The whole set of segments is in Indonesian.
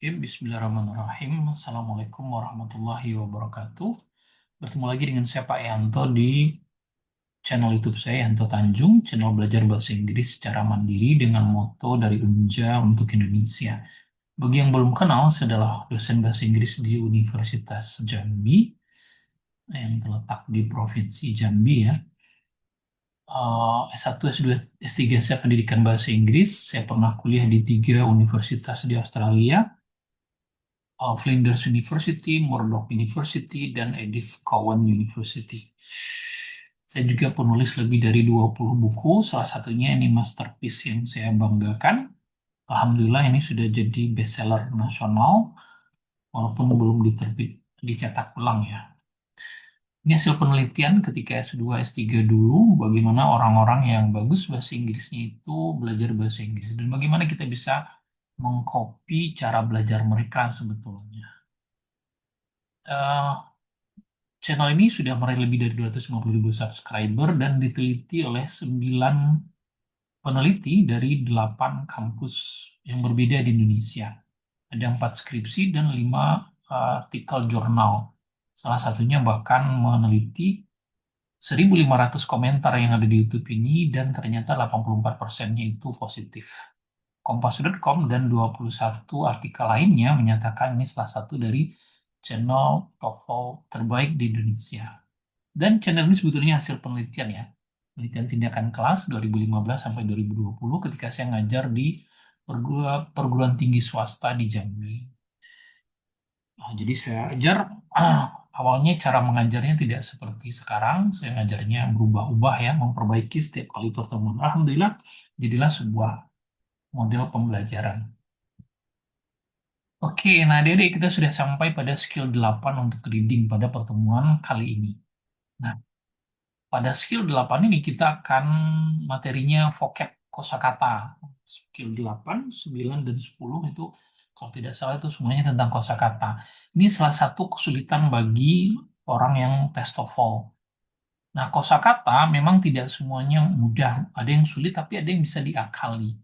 Oke, bismillahirrahmanirrahim. Assalamualaikum warahmatullahi wabarakatuh. Bertemu lagi dengan saya Pak Yanto di channel YouTube saya, Yanto Tanjung, channel belajar bahasa Inggris secara mandiri dengan moto dari Unja untuk Indonesia. Bagi yang belum kenal, saya adalah dosen bahasa Inggris di Universitas Jambi yang terletak di Provinsi Jambi ya. S1, S2, S3 saya pendidikan bahasa Inggris. Saya pernah kuliah di 3 universitas di Australia, Flinders University, Murdoch University, dan Edith Cowan University. Saya juga penulis lebih dari 20 buku, salah satunya ini masterpiece yang saya banggakan. Alhamdulillah ini sudah jadi bestseller nasional, walaupun belum dicetak ulang ya. Ini hasil penelitian ketika S2, S3 dulu, bagaimana orang-orang yang bagus bahasa Inggrisnya itu belajar bahasa Inggris, dan bagaimana kita bisa mengcopy cara belajar mereka sebetulnya. Eh, Channel ini sudah meraih lebih dari 250.000 subscriber dan diteliti oleh 9 peneliti dari 8 kampus yang berbeda di Indonesia. Ada 4 skripsi dan 5 artikel jurnal. Salah satunya bahkan meneliti 1.500 komentar yang ada di YouTube ini dan ternyata 84%-nya itu positif. Kompas.com dan 21 artikel lainnya menyatakan ini salah satu dari channel TOEFL terbaik di Indonesia. Dan channel ini sebetulnya hasil penelitian ya. Penelitian tindakan kelas 2015 sampai 2020 ketika saya ngajar di perguruan tinggi swasta di Jambi. Nah, jadi saya ajar, awalnya cara mengajarnya tidak seperti sekarang. Saya ngajarnya berubah-ubah ya, memperbaiki setiap kali pertemuan. Alhamdulillah, jadilah sebuah model pembelajaran. Oke, nah Dede, kita sudah sampai pada skill 8 untuk reading pada pertemuan kali ini. Nah, pada skill 8 ini kita akan materinya vocab kosakata. Skill 8, 9, dan 10 itu kalau tidak salah itu semuanya tentang kosakata. Ini salah satu kesulitan bagi orang yang tes TOEFL. Nah, kosakata memang tidak semuanya mudah. Ada yang sulit tapi ada yang bisa diakali.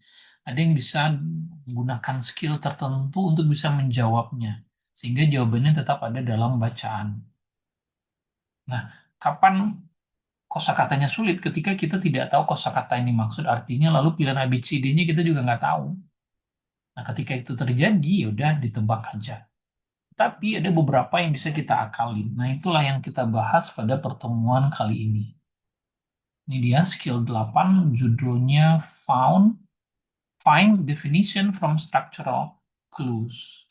Ada yang bisa menggunakan skill tertentu untuk bisa menjawabnya. Sehingga jawabannya tetap ada dalam bacaan. Nah, kapan kosakatanya sulit ketika kita tidak tahu kosakata ini maksud artinya lalu pilihan ABCD-nya kita juga nggak tahu. Nah, ketika itu terjadi, ya udah ditebak aja. Tapi ada beberapa yang bisa kita akalin. Nah, itulah yang kita bahas pada pertemuan kali ini. Ini dia skill 8, judulnya Find Definition from Structural Clues.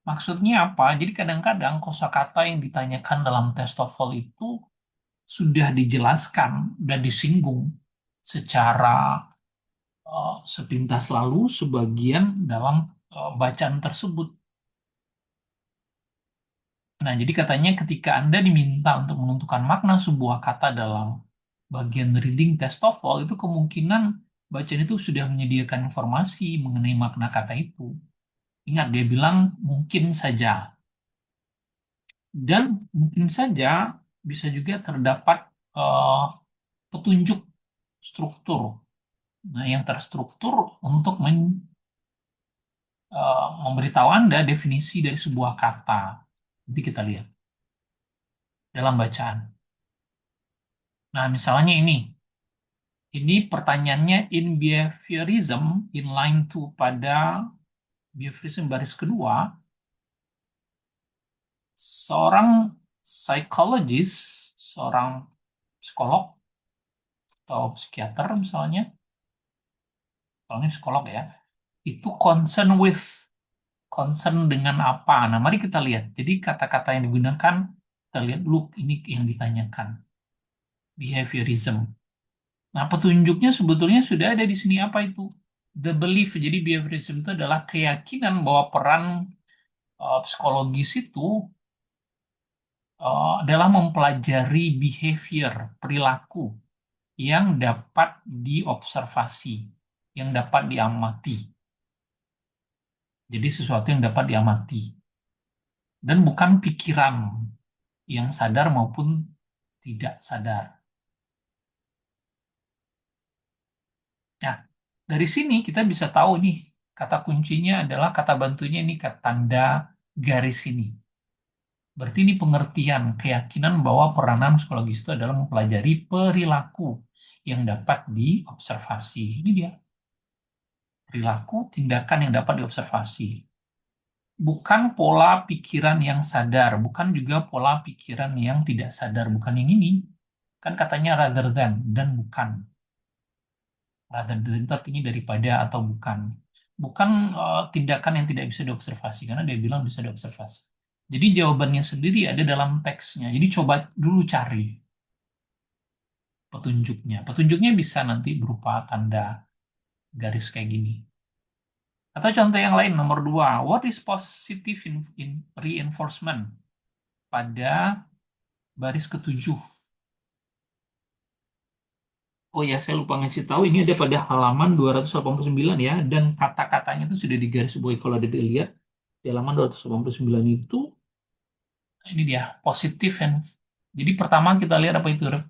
Maksudnya apa? Jadi kadang-kadang kosakata yang ditanyakan dalam tes TOEFL itu sudah dijelaskan dan disinggung secara sepintas lalu sebagian dalam bacaan tersebut. Nah, jadi katanya ketika Anda diminta untuk menentukan makna sebuah kata dalam bagian reading test TOEFL, itu kemungkinan bacaan itu sudah menyediakan informasi mengenai makna kata itu. Ingat, dia bilang mungkin saja. Dan mungkin saja bisa juga terdapat eh, petunjuk struktur. Nah, yang terstruktur untuk memberitahu Anda definisi dari sebuah kata. Nanti kita lihat dalam bacaan. Nah, misalnya ini pertanyaannya in behaviorism, in line 2 pada behaviorism baris kedua, seorang psikologis, seorang psikolog atau psikiater misalnya, soalnya psikolog ya, itu concern dengan apa? Nah, mari kita lihat. Jadi kata-kata yang digunakan, kita lihat dulu ini yang ditanyakan. Behaviorism. Nah, petunjuknya sebetulnya sudah ada di sini apa itu? The belief. Jadi behaviorism itu adalah keyakinan bahwa peran psikologis itu adalah mempelajari behavior, perilaku yang dapat diobservasi, yang dapat diamati. Jadi sesuatu yang dapat diamati. Dan bukan pikiran yang sadar maupun tidak sadar. Nah, dari sini kita bisa tahu nih Kata kuncinya adalah kata bantunya ini kata tanda garis ini. Berarti ini pengertian, keyakinan bahwa peranan psikologis itu adalah mempelajari perilaku yang dapat diobservasi. Ini dia, perilaku tindakan yang dapat diobservasi. Bukan pola pikiran yang sadar, bukan juga pola pikiran yang tidak sadar, bukan yang ini. Kan katanya rather than, dan bukan. Rather than itu artinya daripada atau bukan. Bukan tindakan yang tidak bisa diobservasi, karena dia bilang bisa diobservasi. Jadi jawabannya sendiri ada dalam teksnya. Jadi coba dulu cari petunjuknya. Petunjuknya bisa nanti berupa tanda garis kayak gini. Atau contoh yang lain, nomor dua. What is positive reinforcement? Pada baris ketujuh. Oh ya, saya lupa ngasih tahu, ini ada pada halaman 289 ya, dan kata-katanya itu sudah digarisbawahi. Kalau ada dilihat, di halaman 289 itu, ini dia, positif. Jadi pertama kita lihat apa itu, Rep?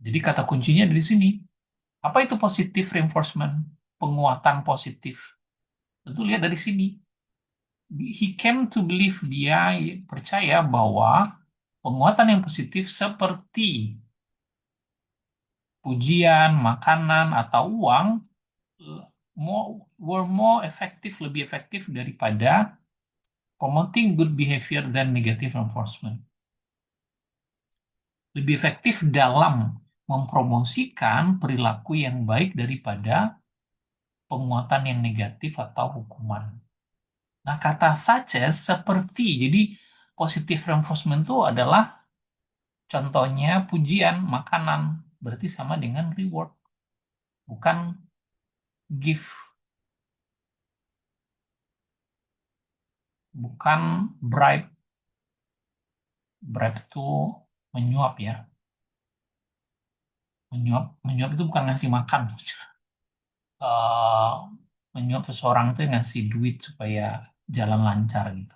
Jadi kata kuncinya ada di sini. Apa itu positive reinforcement? Penguatan positif. Tentu lihat dari sini. He came to believe, dia percaya bahwa penguatan yang positif seperti pujian, makanan, atau uang eh, were more efektif, lebih efektif daripada promoting good behavior than negative reinforcement. Lebih efektif dalam mempromosikan perilaku yang baik daripada penguatan yang negatif atau hukuman. Nah, kata such as, seperti, jadi positive reinforcement itu adalah contohnya pujian, makanan, berarti sama dengan reward, bukan gift, bukan bribe. Bribe itu menyuap ya. Menyuap, menyuap itu bukan ngasih makan. eh Menyuap seseorang itu ngasih duit supaya jalan lancar gitu.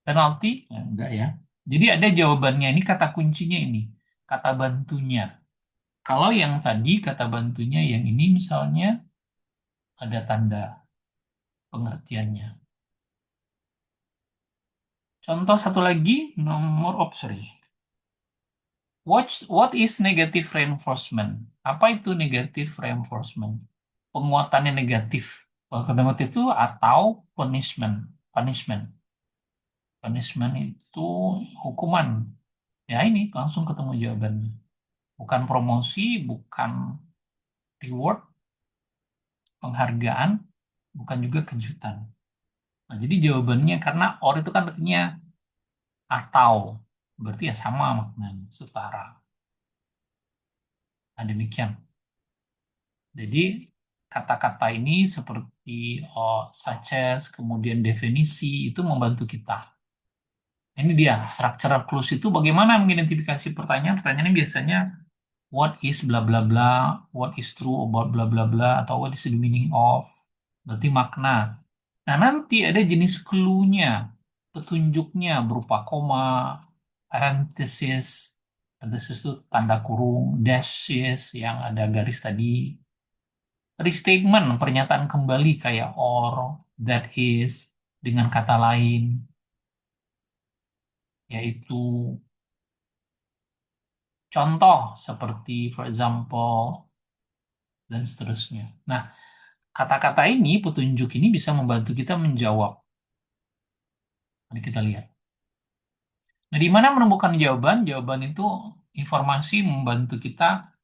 Penalti? Enggak ya. Jadi ada jawabannya, ini kata kuncinya ini. Kata bantunya. Kalau yang tadi kata bantunya yang ini misalnya ada tanda pengertiannya. Contoh satu lagi, nomor sorry. What is negative reinforcement? Apa itu negative reinforcement? Penguatan yang negatif. Penguatan negatif itu atau punishment. Punishment. Punishment itu hukuman. Ya ini langsung ketemu jawabannya. Bukan promosi, bukan reward, penghargaan, bukan juga kejutan. Nah, jadi jawabannya karena or itu kan artinya atau, berarti ya sama maknanya, setara. Nah, demikian. Jadi kata-kata ini seperti such as, kemudian definisi, itu membantu kita. Ini dia, structural clues itu bagaimana mengidentifikasi pertanyaan. Pertanyaannya biasanya what is bla bla bla, what is true about bla bla bla, atau what is the meaning of, berarti makna. Nah, nanti ada jenis clue-nya, petunjuknya berupa koma, parenthesis, parenthesis itu tanda kurung, dashes yang ada garis tadi, restatement, pernyataan kembali kayak or, that is, dengan kata lain, yaitu contoh seperti for example, dan seterusnya. Nah, kata-kata ini, petunjuk ini bisa membantu kita menjawab. Mari kita lihat. Nah, di mana menemukan jawaban? Jawaban itu informasi membantu kita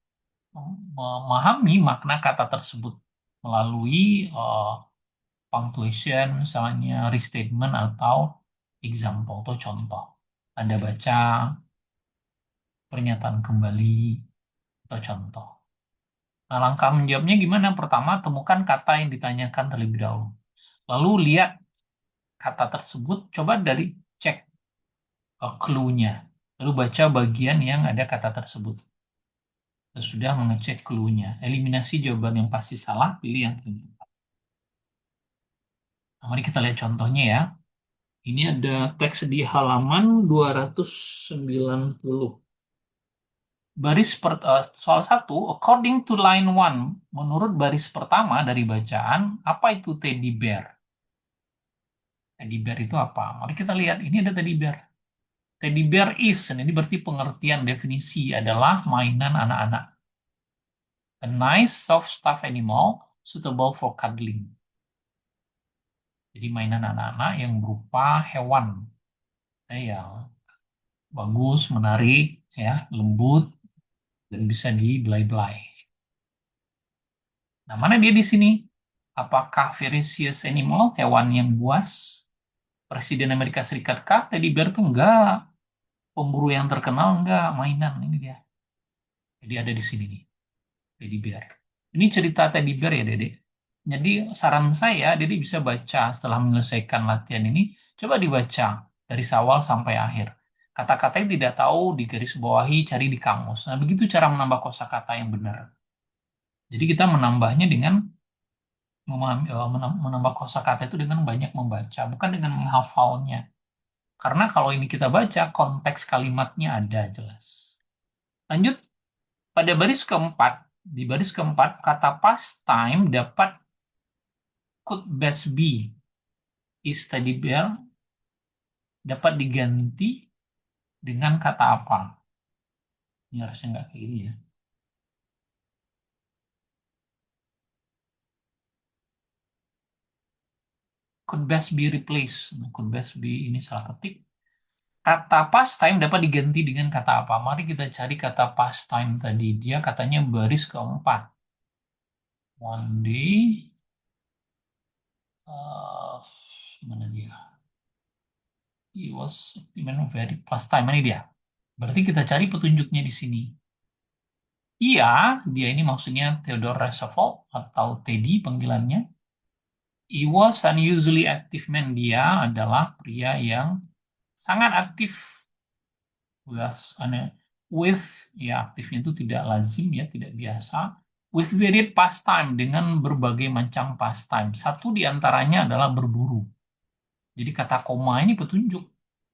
memahami makna kata tersebut melalui punctuation, misalnya restatement atau example atau contoh. Anda baca pernyataan kembali atau contoh. Nah, langkah menjawabnya gimana? Pertama, temukan kata yang ditanyakan terlebih dahulu. Lalu lihat kata tersebut, coba dari cek clue-nya. Lalu baca bagian yang ada kata tersebut. Sudah mengecek clue-nya. Eliminasi jawaban yang pasti salah, pilih yang paling tepat. Nah, mari kita lihat contohnya ya. Ini ada teks di halaman 290. Soal satu, according to line one, menurut baris pertama dari bacaan, apa itu teddy bear? Teddy bear itu apa? Mari kita lihat, ini ada teddy bear. Teddy bear is, dan ini berarti pengertian definisi adalah mainan anak-anak. A nice soft stuffed animal suitable for cuddling. Jadi mainan anak-anak yang berupa hewan yang bagus, menarik, ya, lembut, dan bisa dibelai-belai. Nah, mana dia di sini? Apakah Vericious animal, hewan yang buas? Presiden Amerika Serikat kah? Teddy bear tuh enggak. Pemburu yang terkenal enggak, mainan ini dia. Jadi ada di sini nih, teddy bear. Ini cerita teddy bear ya, Dede. Jadi saran saya, Dede bisa baca setelah menyelesaikan latihan ini, coba dibaca dari awal sampai akhir. Kata-kata yang tidak tahu di garis bawahi, cari di kamus. Nah, begitu cara menambah kosakata yang benar. Jadi kita menambahnya dengan menambah kosakata itu dengan banyak membaca, bukan dengan menghafalnya. Karena kalau ini kita baca, konteks kalimatnya ada jelas. Lanjut, pada baris keempat, di baris keempat, kata pastime dapat could best be is teddy bear dapat diganti dengan kata apa? Ini harusnya nggak kayak gini ya. Could best be replaced. Nah, could best be ini salah ketik. Kata pastime dapat diganti dengan kata apa? Mari kita cari kata pastime tadi. Dia katanya baris keempat. One day, uh, mana dia? He was even very pastime. Ini dia. Berarti kita cari petunjuknya di sini. Iya, dia ini maksudnya Theodore Roosevelt atau Teddy panggilannya. He was unusually active man. Dia adalah pria yang sangat aktif. With, ya aktifnya itu tidak lazim ya, tidak biasa. With varied pastime, dengan berbagai macam pastime. Satu di antaranya adalah berburu. Jadi kata koma ini petunjuk.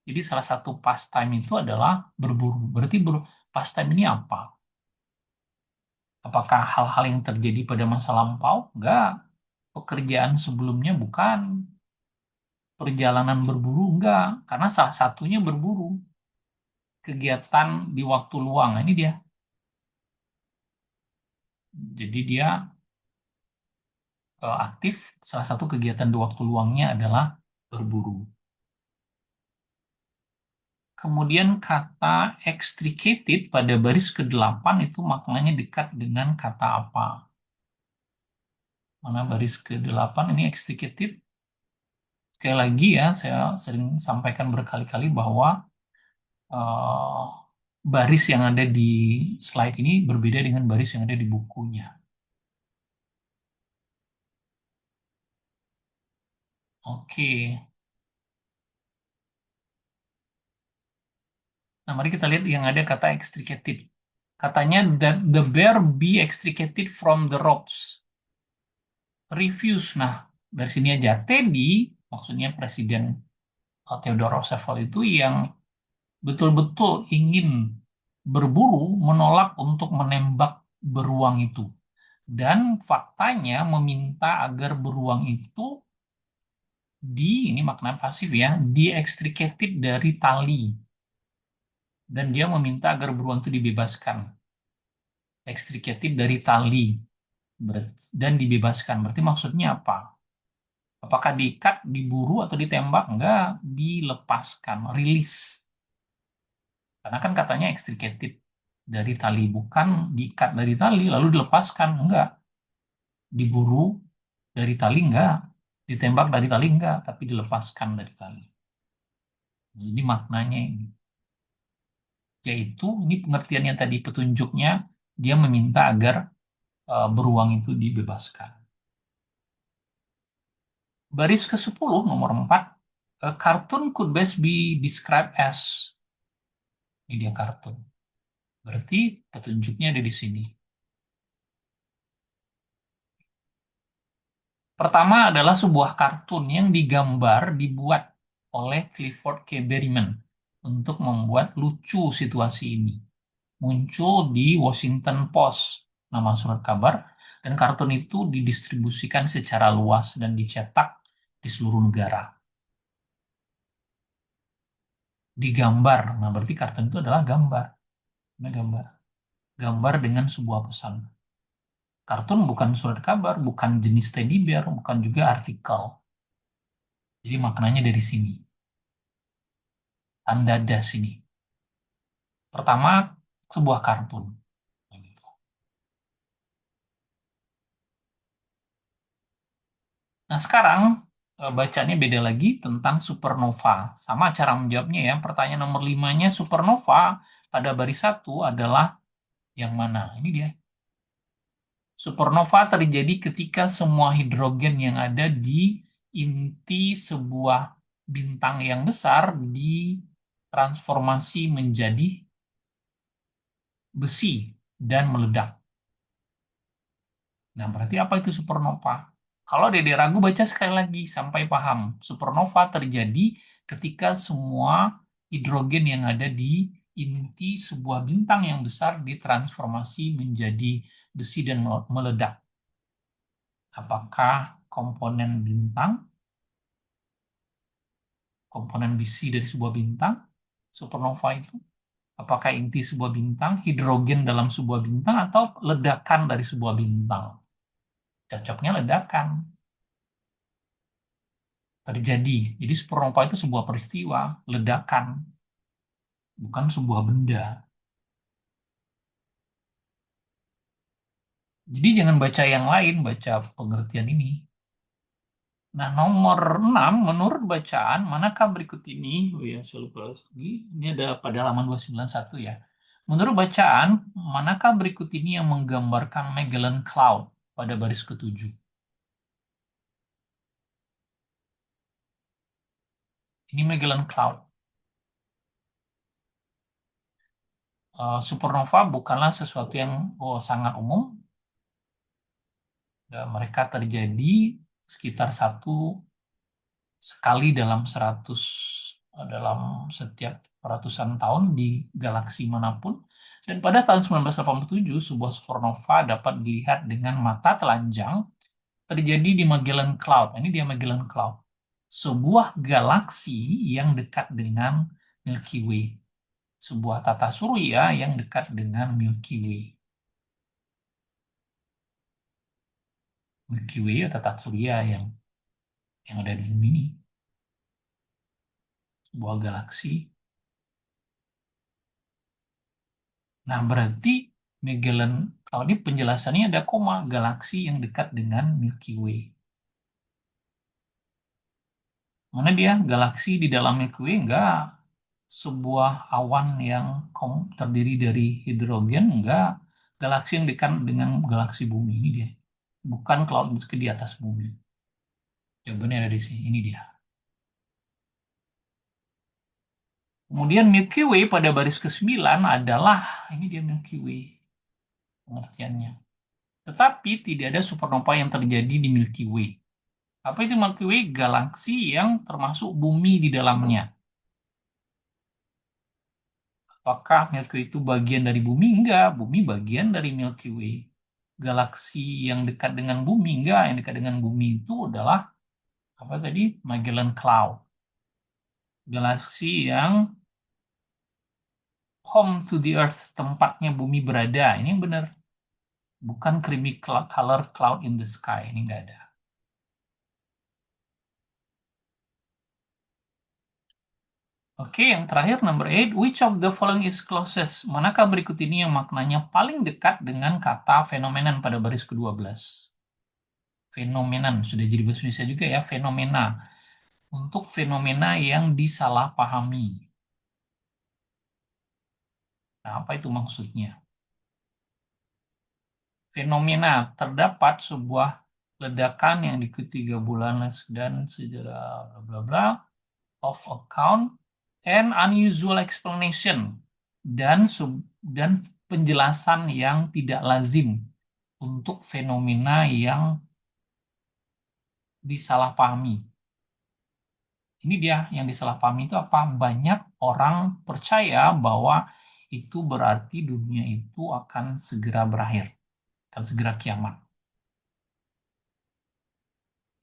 Jadi salah satu pastime itu adalah berburu. Berarti pastime ini apa? Apakah hal-hal yang terjadi pada masa lampau? Enggak. Pekerjaan sebelumnya bukan. Perjalanan berburu enggak. Karena salah satunya berburu. Kegiatan di waktu luang. Nah, ini dia. Jadi dia aktif. Salah satu kegiatan di waktu luangnya adalah berburu. Kemudian kata extricated pada baris ke-8 itu maknanya dekat dengan kata apa? Mana baris ke-8 ini extricated? Sekali lagi ya, saya sering sampaikan berkali-kali bahwa eh, baris yang ada di slide ini berbeda dengan baris yang ada di bukunya. Oke, nah mari kita lihat yang ada kata extricated. Katanya that the bear be extricated from the ropes. Refuse. Nah, dari sini aja. Teddy, maksudnya Presiden Theodore Roosevelt itu yang betul-betul ingin berburu, menolak untuk menembak beruang itu. Dan faktanya meminta agar beruang itu ini makna pasif ya, di-extricated dari tali. Dan dia meminta agar beruang itu dibebaskan. Extricated dari tali. Dan dibebaskan. Berarti maksudnya apa? Apakah diikat, diburu, atau ditembak? Enggak, dilepaskan, rilis. Karena kan katanya extricated dari tali, bukan diikat dari tali lalu dilepaskan. Enggak, diburu dari tali enggak, ditembak dari tali enggak, tapi dilepaskan dari tali. Jadi maknanya ini, yaitu ini pengertian yang tadi petunjuknya, dia meminta agar beruang itu dibebaskan. Baris ke-10 nomor 4, a cartoon could best be described as, ini dia kartun. Berarti petunjuknya ada di sini. Pertama adalah sebuah kartun yang dibuat oleh Clifford K. Berryman untuk membuat lucu situasi ini. muncul di Washington Post, nama surat kabar, dan kartun itu didistribusikan secara luas dan dicetak di seluruh negara. Digambar, nah berarti kartun itu adalah gambar. Nah, gambar. Gambar dengan sebuah pesan. Kartun bukan surat kabar, bukan jenis teddy bear, bukan juga artikel. Jadi maknanya dari sini. Tanda das ini. Pertama, sebuah kartun. Nah, sekarang bacanya beda lagi tentang supernova. Sama cara menjawabnya ya. Pertanyaan nomor 5-nya supernova pada baris satu adalah yang mana? Ini dia. Supernova terjadi ketika semua hidrogen yang ada di inti sebuah bintang yang besar ditransformasi menjadi besi dan meledak. Nah, berarti apa itu supernova? Kalau Dede ragu, baca sekali lagi sampai paham. Supernova terjadi ketika semua hidrogen yang ada di inti sebuah bintang yang besar ditransformasi menjadi besi dan meledak. Apakah komponen bintang, komponen besi dari sebuah bintang, supernova itu? Apakah inti sebuah bintang, hidrogen dalam sebuah bintang, atau ledakan dari sebuah bintang? Cocoknya ledakan terjadi. Jadi supernova itu sebuah peristiwa, ledakan, bukan sebuah benda. Jadi jangan baca yang lain, baca pengertian ini. Nah, nomor 6 menurut bacaan, manakah berikut ini? Oh ya, saya lupa lagi. Ini ada pada halaman 291 ya. Menurut bacaan, manakah berikut ini yang menggambarkan Magellan Cloud pada baris ketujuh? Ini Magellan Cloud. Supernova bukanlah sesuatu yang sangat umum. Mereka terjadi sekitar satu sekali dalam setiap ratusan tahun di galaksi manapun. Dan pada tahun 1987, sebuah supernova dapat dilihat dengan mata telanjang terjadi di Magellan Cloud. Ini dia Magellan Cloud. Sebuah galaksi yang dekat dengan Milky Way. Sebuah tata surya yang dekat dengan Milky Way. Milky Way atau tata surya yang ada di bumi ini. Sebuah galaksi. Nah, berarti Magellan, kalau ini penjelasannya ada koma, galaksi yang dekat dengan Milky Way. Mana dia? Galaksi di dalam Milky Way enggak sebuah awan yang terdiri dari hidrogen, enggak. Galaksi yang dekat dengan galaksi bumi ini dia. Bukan cloud disk di atas bumi. Jawabannya ada di sini. Ini dia. Kemudian Milky Way pada baris ke-9 adalah, ini dia Milky Way pengertiannya. Tetapi tidak ada supernova yang terjadi di Milky Way. Apa itu Milky Way? Galaksi yang termasuk bumi di dalamnya. Apakah Milky Way itu bagian dari bumi? Enggak, bumi bagian dari Milky Way. Galaksi yang dekat dengan bumi? Enggak, yang dekat dengan bumi itu adalah apa tadi? Magellan Cloud. Galaksi yang home to the earth, tempatnya bumi berada. Ini yang benar. Bukan creamy color cloud in the sky. Ini enggak ada. Oke, yang terakhir number 8, which of the following is closest? Manakah berikut ini yang maknanya paling dekat dengan kata fenomenon pada baris ke-12? Fenomenon, sudah jadi bahasa Indonesia juga ya, fenomena. Untuk fenomena yang disalahpahami. Nah, apa itu maksudnya? Fenomena, terdapat sebuah ledakan yang diikuti 3 bulan dan sejarah bla bla bla of account and unusual explanation dan penjelasan yang tidak lazim untuk fenomena yang disalahpahami. Ini dia yang disalahpahami itu apa? Banyak orang percaya bahwa itu berarti dunia itu akan segera berakhir, akan segera kiamat.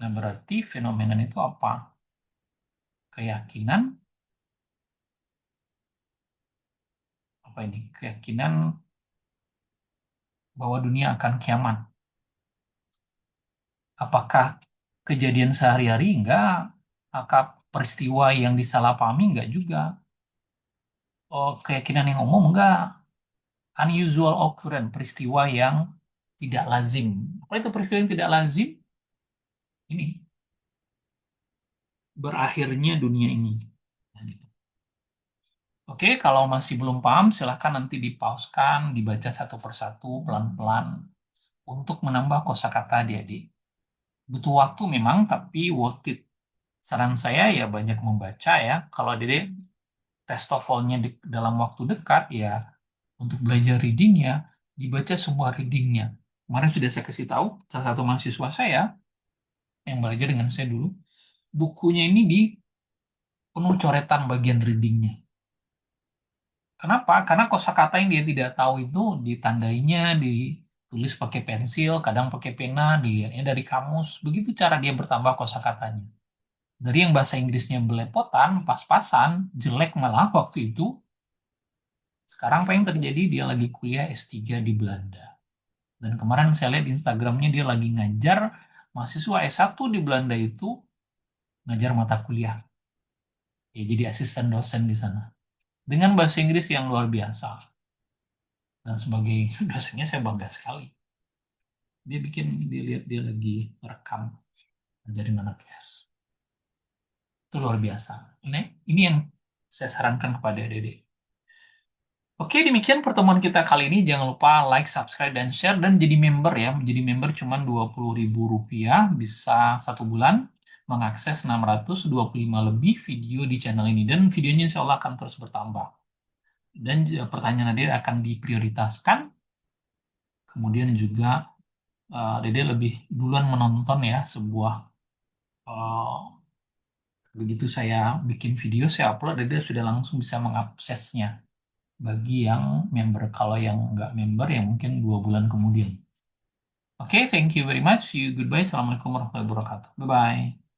Nah, berarti fenomena itu apa? Keyakinan, apa ini? Keyakinan bahwa dunia akan kiamat. Apakah kejadian sehari-hari? Enggak. Apakah peristiwa yang disalahpahami? Enggak juga. Oh, keyakinan yang umum? Enggak. Unusual occurrence, peristiwa yang tidak lazim. Apa itu peristiwa yang tidak lazim? Ini, berakhirnya dunia ini. Nah, gitu. Oke, kalau masih belum paham, silahkan nanti dipauskan, dibaca satu persatu, pelan-pelan, untuk menambah kosakata adik-adik. Butuh waktu memang, tapi worth it. Saran saya ya banyak membaca ya. Kalau adik tes TOEFL-nya dalam waktu dekat ya, untuk belajar reading ya, dibaca semua readingnya. Kemarin sudah saya kasih tahu, salah satu mahasiswa saya yang belajar dengan saya dulu, bukunya ini di penuh coretan bagian readingnya. Kenapa? Karena kosakata yang dia tidak tahu itu ditandainya, ditulis pakai pensil, kadang pakai pena, dilihatnya dari kamus. Begitu cara dia bertambah kosakatanya. Dari yang bahasa Inggrisnya belepotan, pas-pasan, jelek malah waktu itu, sekarang apa yang terjadi? Dia lagi kuliah S3 di Belanda. Dan kemarin saya lihat di Instagramnya dia lagi ngajar mahasiswa S1 di Belanda itu, ngajar mata kuliah. Ya, jadi asisten dosen di sana. Dengan bahasa Inggris yang luar biasa. Dan sebagai dosennya saya bangga sekali. Dia bikin, dilihat dia lagi rekam ngajarin anak kelas. Itu luar biasa. Ini yang saya sarankan kepada adik-adik. Oke, demikian pertemuan kita kali ini. Jangan lupa like, subscribe, dan share. Dan jadi member ya. Menjadi member cuma Rp20.000. Bisa 1 bulan mengakses 625 lebih video di channel ini. Dan videonya insya Allah akan terus bertambah. Dan pertanyaan Dede akan diprioritaskan. Kemudian juga Dede lebih duluan menonton ya sebuah eh, begitu saya bikin video, saya upload, Dede sudah langsung bisa mengaksesnya. Bagi yang member, kalau yang nggak member ya mungkin 2 bulan kemudian. Oke, thank you very much. See you, goodbye. Assalamualaikum warahmatullahi wabarakatuh. Bye-bye.